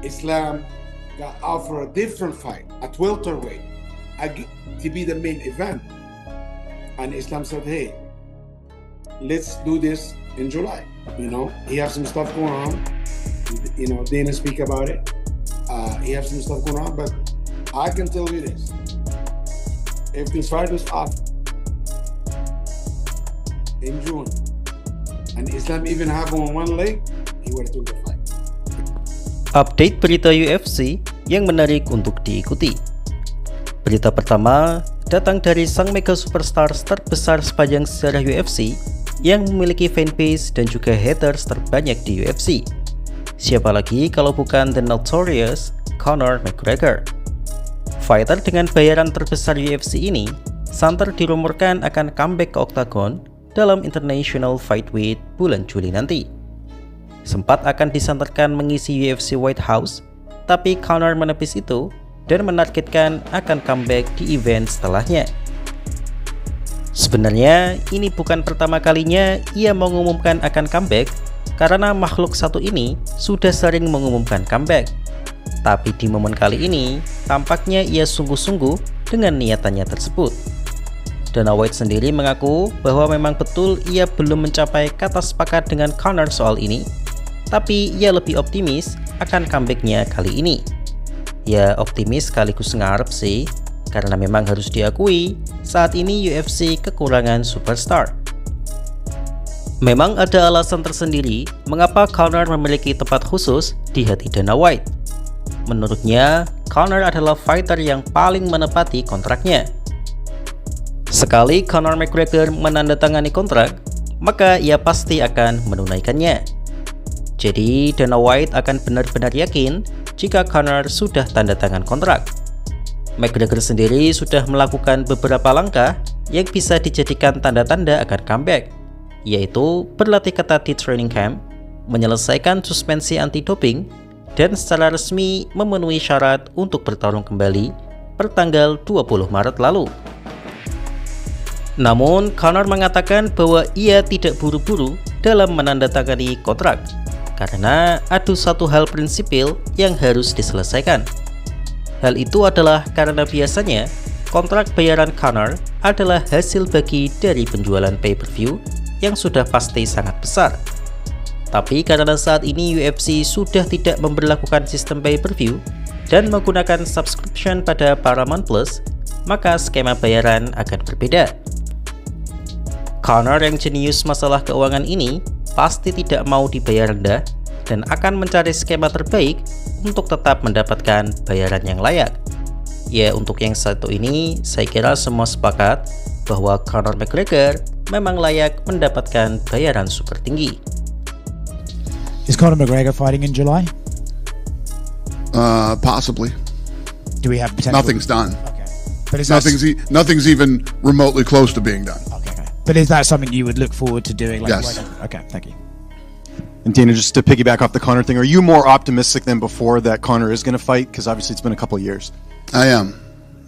Islam got offered a different fight, a welterweight, to be the main event. And Islam said, hey, let's do this in July. He has some stuff going on. Dana speak about it. He has some stuff going on, but I can tell you this. If this fight was off in June, and Islam even have on one leg, he would have took the fight. Update berita UFC yang menarik untuk diikuti. Berita pertama datang dari sang mega superstar terbesar sepanjang sejarah UFC yang memiliki fanbase dan juga haters terbanyak di UFC. Siapa lagi kalau bukan The Notorious Conor McGregor. Fighter dengan bayaran terbesar UFC ini santer dirumorkan akan comeback ke Octagon dalam International Fight Week bulan Juli nanti. Sempat akan disanterkan mengisi UFC White House, tapi Conor menepis itu dan menargetkan akan comeback di event setelahnya. Sebenarnya ini bukan pertama kalinya ia mengumumkan akan comeback, karena makhluk satu ini sudah sering mengumumkan comeback. Tapi di momen kali ini tampaknya ia sungguh-sungguh dengan niatannya tersebut. Dana White sendiri mengaku bahwa memang betul ia belum mencapai kata sepakat dengan Conor soal ini, tapi ia lebih optimis akan comebacknya kali ini. Ya optimis sekaligus ngarep sih, karena memang harus diakui saat ini UFC kekurangan superstar. Memang ada alasan tersendiri mengapa Conor memiliki tempat khusus di hati Dana White. Menurutnya, Conor adalah fighter yang paling menepati kontraknya. Sekali Conor McGregor menandatangani kontrak, maka ia pasti akan menunaikannya. Jadi Dana White akan benar-benar yakin jika Conor sudah tanda tangan kontrak. McGregor sendiri sudah melakukan beberapa langkah yang bisa dijadikan tanda-tanda akan comeback, yaitu berlatih ketat di training camp, menyelesaikan suspensi anti-doping, dan secara resmi memenuhi syarat untuk bertarung kembali pertanggal 20 Maret lalu. Namun, Conor mengatakan bahwa ia tidak buru-buru dalam menandatangani kontrak, karena ada satu hal prinsipil yang harus diselesaikan. Hal itu adalah karena biasanya kontrak bayaran Conor adalah hasil bagi dari penjualan pay-per-view yang sudah pasti sangat besar. Tapi karena saat ini UFC sudah tidak memberlakukan sistem pay-per-view dan menggunakan subscription pada Paramount Plus, maka skema bayaran akan berbeda. Conor yang jenius masalah keuangan ini pasti tidak mau dibayar rendah dan akan mencari skema terbaik untuk tetap mendapatkan bayaran yang layak. Ya, untuk yang satu ini saya kira semua sepakat bahwa Conor McGregor memang layak mendapatkan bayaran super tinggi. Is Conor McGregor fighting in July? Possibly. Do we have potential? Nothing's done. Okay. But is Nothing's even remotely close to being done. Okay. But is that something you would look forward to doing? Yes. Okay, thank you. And Dana, just to piggyback off the Conor thing, are you more optimistic than before that Conor is going to fight? Because obviously it's been a couple of years. I am.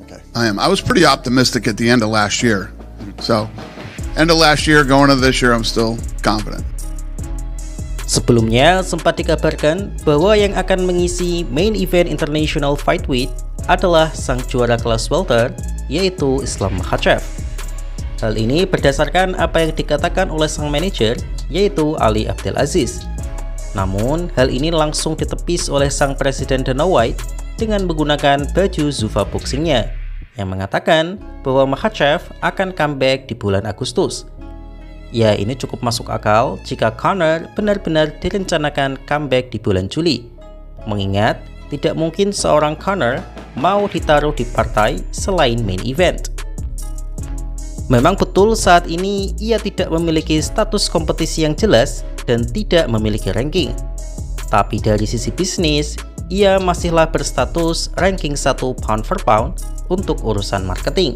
Okay. I am. I was pretty optimistic at the end of last year. So, end of last year, going into this year, I'm still confident. Sebelumnya sempat dikabarkan bahwa yang akan mengisi main event International Fight Week adalah sang juara kelas welter, yaitu Islam Makhachev. Hal ini berdasarkan apa yang dikatakan oleh sang manajer, yaitu Ali Abdelaziz. Namun, hal ini langsung ditepis oleh sang presiden Dana White dengan menggunakan baju Zuffa boxingnya, yang mengatakan bahwa Makhachev akan comeback di bulan Agustus. Ya, ini cukup masuk akal jika Conor benar-benar direncanakan comeback di bulan Juli. Mengingat, tidak mungkin seorang Conor mau ditaruh di partai selain main event. Memang betul saat ini ia tidak memiliki status kompetisi yang jelas dan tidak memiliki ranking. Tapi dari sisi bisnis, ia masihlah berstatus ranking 1 pound for pound untuk urusan marketing.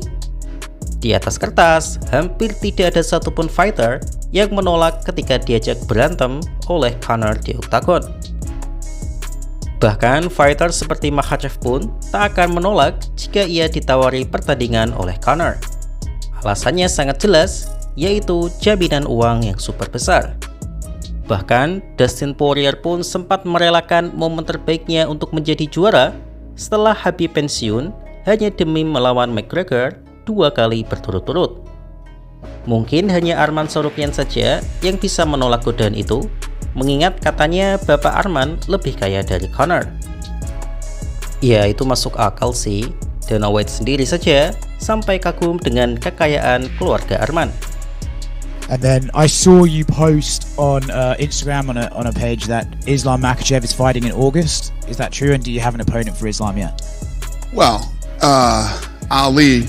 Di atas kertas, hampir tidak ada satupun fighter yang menolak ketika diajak berantem oleh Conor di Octagon. Bahkan fighter seperti Makhachev pun tak akan menolak jika ia ditawari pertandingan oleh Conor. Alasannya sangat jelas, yaitu jaminan uang yang super besar. Bahkan Dustin Poirier pun sempat merelakan momen terbaiknya untuk menjadi juara setelah Khabib pensiun hanya demi melawan McGregor 2 kali berturut-turut. Mungkin hanya Arman Tsarukyan saja yang bisa menolak godaan itu, mengingat katanya bapak Arman lebih kaya dari Conor. Ya, itu masuk akal sih. Dana White sendiri saja sampai kagum dengan kekayaan keluarga Arman. And then I saw you post on Instagram on a page that Islam Makhachev is fighting in August. Is that true? And do you have an opponent for Islam yet? Well, Ali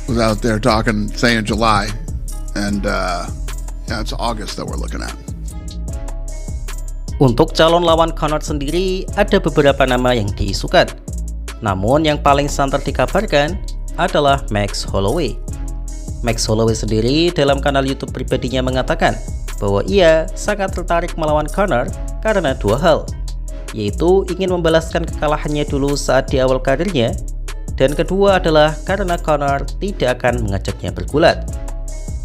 was out there saying July, and yeah, it's August that we're looking at. Untuk calon lawan Conor sendiri ada beberapa nama yang diisukan. Namun yang paling santer dikabarkan adalah Max Holloway. Max Holloway sendiri dalam kanal YouTube pribadinya mengatakan bahwa ia sangat tertarik melawan Conor karena 2 hal, yaitu ingin membalaskan kekalahannya dulu saat di awal karirnya, dan kedua adalah karena Conor tidak akan mengajaknya bergulat.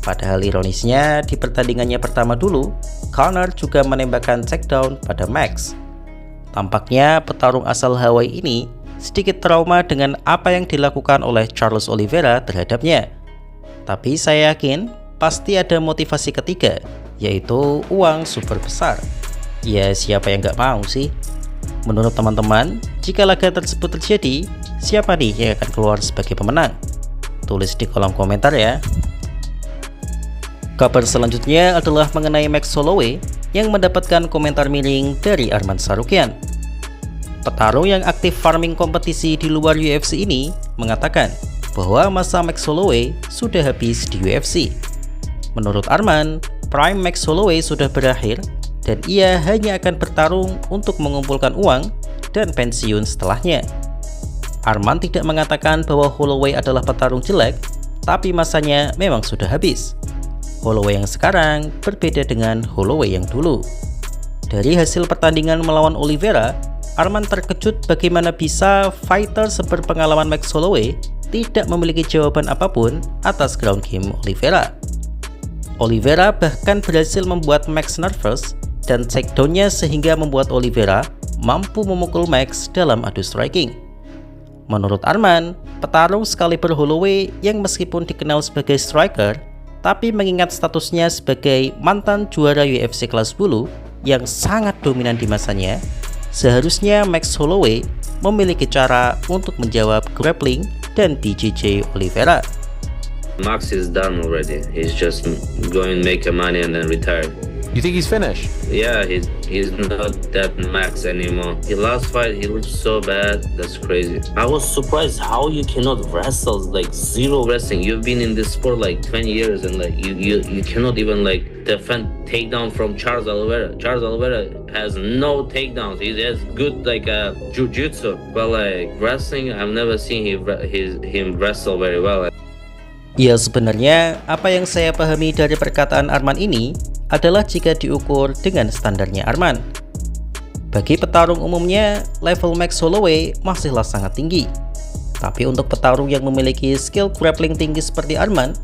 Padahal ironisnya di pertandingannya pertama dulu, Conor juga menembakkan takedown pada Max. Tampaknya petarung asal Hawaii ini sedikit trauma dengan apa yang dilakukan oleh Charles Oliveira terhadapnya. Tapi saya yakin pasti ada motivasi ketiga, yaitu uang super besar. Ya, siapa yang nggak mau sih? Menurut teman-teman, jika laga tersebut terjadi, siapa nih yang akan keluar sebagai pemenang? Tulis di kolom komentar ya. Kabar selanjutnya adalah mengenai Max Holloway yang mendapatkan komentar miring dari Arman Tsarukyan. Petarung yang aktif farming kompetisi di luar UFC ini mengatakan bahwa masa Max Holloway sudah habis di UFC. Menurut Arman, prime Max Holloway sudah berakhir dan ia hanya akan bertarung untuk mengumpulkan uang dan pensiun setelahnya. Arman tidak mengatakan bahwa Holloway adalah petarung jelek, tapi masanya memang sudah habis. Holloway yang sekarang berbeda dengan Holloway yang dulu. Dari hasil pertandingan melawan Oliveira, Arman terkejut bagaimana bisa fighter seberpengalaman Max Holloway tidak memiliki jawaban apapun atas ground game Oliveira. Oliveira bahkan berhasil membuat Max nervous dan takedown-nya sehingga membuat Oliveira mampu memukul Max dalam adu striking. Menurut Arman, petarung sekaliber Holloway yang meskipun dikenal sebagai striker, tapi mengingat statusnya sebagai mantan juara UFC kelas bulu yang sangat dominan di masanya, seharusnya Max Holloway memiliki cara untuk menjawab grappling dan BJJ Oliveira. Max is done already. He's just going to make money and then retire. You think he's finished? Yeah, he's not that Max anymore. His last fight, he looked so bad. That's crazy. I was surprised how you cannot wrestle, like zero wrestling. You've been in this sport like 20 years and like you cannot even like defend takedown from Charles Oliveira. Charles Oliveira has no takedowns. He has good like jiu-jitsu, but like wrestling, I've never seen him wrestle very well. Ya, sebenarnya apa yang saya pahami dari perkataan Arman ini adalah jika diukur dengan standarnya Arman. Bagi petarung umumnya, level Max Holloway masihlah sangat tinggi. Tapi untuk petarung yang memiliki skill grappling tinggi seperti Arman,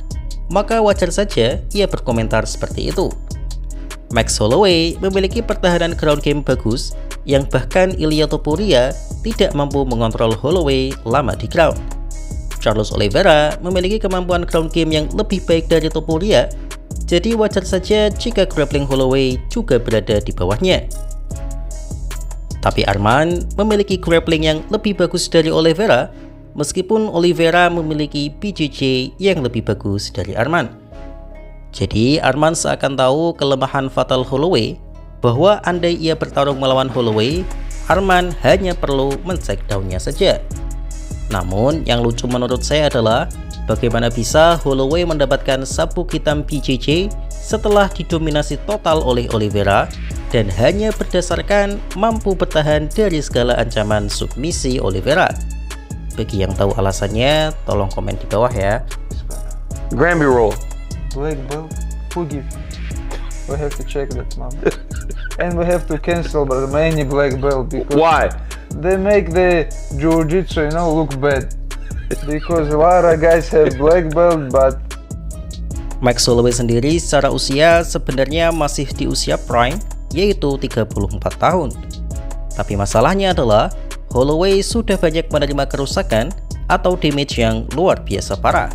maka wajar saja ia berkomentar seperti itu. Max Holloway memiliki pertahanan ground game bagus, yang bahkan Ilia Topuria tidak mampu mengontrol Holloway lama di ground. Charles Oliveira memiliki kemampuan ground game yang lebih baik dari Topuria, jadi wajar saja jika grappling Holloway juga berada di bawahnya. Tapi Arman memiliki grappling yang lebih bagus dari Oliveira, meskipun Oliveira memiliki BJJ yang lebih bagus dari Arman. Jadi Arman seakan tahu kelemahan fatal Holloway, bahwa andai ia bertarung melawan Holloway, Arman hanya perlu men-take down-nya saja. Namun yang lucu menurut saya adalah bagaimana bisa Holloway mendapatkan sabuk hitam BJJ setelah didominasi total oleh Oliveira dan hanya berdasarkan mampu bertahan dari segala ancaman submisi Oliveira. Bagi yang tahu alasannya, tolong komen di bawah ya. Granby roll. Black belt? Who give? We have to check that number. And we have to cancel but many black belt because Why? they make the jiu-jitsu, look bad. Because a lot of guys have black belt but Max Holloway sendiri secara usia sebenarnya masih di usia prime, yaitu 34 tahun. Tapi masalahnya adalah Holloway sudah banyak menerima kerusakan atau damage yang luar biasa parah.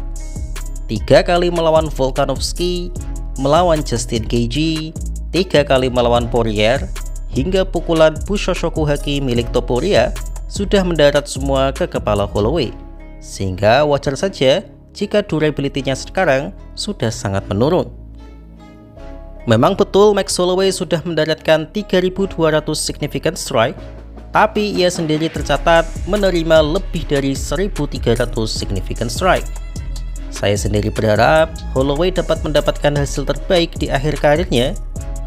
3 kali melawan Volkanovski, melawan Justin Gaethje, 3 kali melawan Poirier, hingga pukulan Bushoshoku Haki milik Topuria sudah mendarat semua ke kepala Holloway, sehingga wajar saja jika durability-nya sekarang sudah sangat menurun. Memang betul Max Holloway sudah mendaratkan 3.200 significant strike, tapi ia sendiri tercatat menerima lebih dari 1.300 significant strike. Saya sendiri berharap Holloway dapat mendapatkan hasil terbaik di akhir karirnya,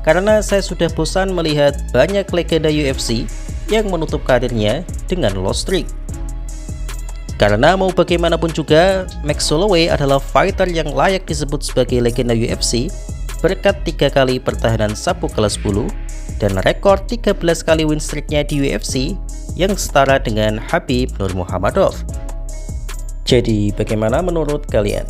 karena saya sudah bosan melihat banyak legenda UFC yang menutup karirnya dengan loss streak. Karena mau bagaimanapun juga, Max Holloway adalah fighter yang layak disebut sebagai legenda UFC berkat 3 kali pertahanan sabuk kelas 10 dan rekor 13 kali win streaknya di UFC yang setara dengan Khabib Nurmagomedov. Jadi bagaimana menurut kalian?